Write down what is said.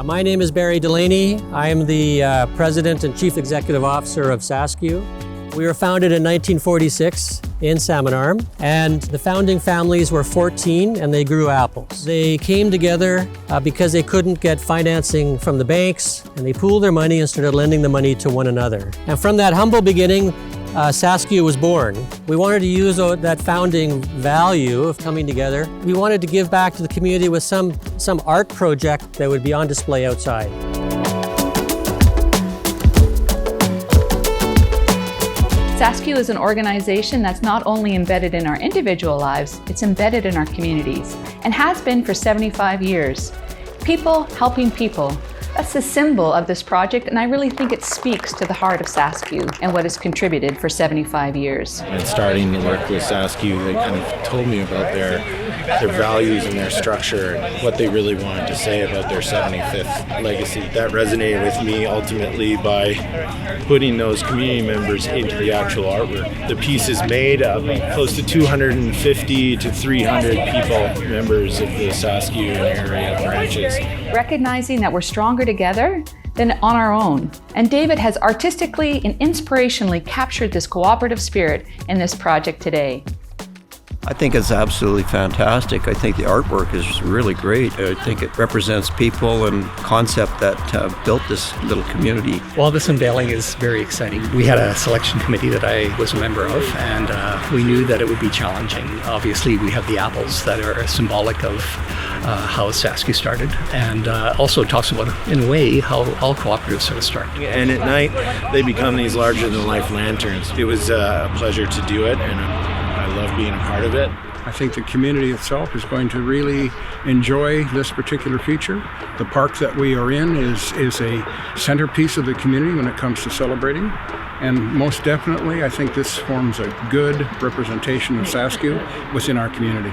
My name is Barry Delaney. I am the President and Chief Executive Officer of SASCU. We were founded in 1946 in Salmon Arm, and the founding families were 14 and they grew apples. They came together because they couldn't get financing from the banks, and they pooled their money and started lending the money to one another. And from that humble beginning, SASCU was born. We wanted to use that founding value of coming together. We wanted to give back to the community with some art project that would be on display outside. SASCU is an organization that's not only embedded in our individual lives, it's embedded in our communities and has been for 75 years. People helping people. That's the symbol of this project, and I really think it speaks to the heart of SASCU and what has contributed for 75 years. And starting to work with SASCU, they kind of told me about their values and their structure and what they really wanted to say about their 75th legacy. That resonated with me ultimately by putting those community members into the actual artwork. The piece is made of close to 250 to 300 people, members of the SASCU area branches. Recognizing that we're stronger together than on our own. And David has artistically and inspirationally captured this cooperative spirit in this project today. I think it's absolutely fantastic. I think the artwork is really great. I think it represents people and concept that built this little community. Well, this unveiling is very exciting. We had a selection committee that I was a member of, and we knew that it would be challenging. Obviously, we have the apples that are symbolic of how SASCU started, and also talks about, in a way, how all cooperatives sort of start. And at night, they become these larger-than-life lanterns. It was a pleasure to do it, and I love being a part of it. I think the community itself is going to really enjoy this particular feature. The park that we are in is a centerpiece of the community when it comes to celebrating. And most definitely, I think this forms a good representation of SASCU within our community.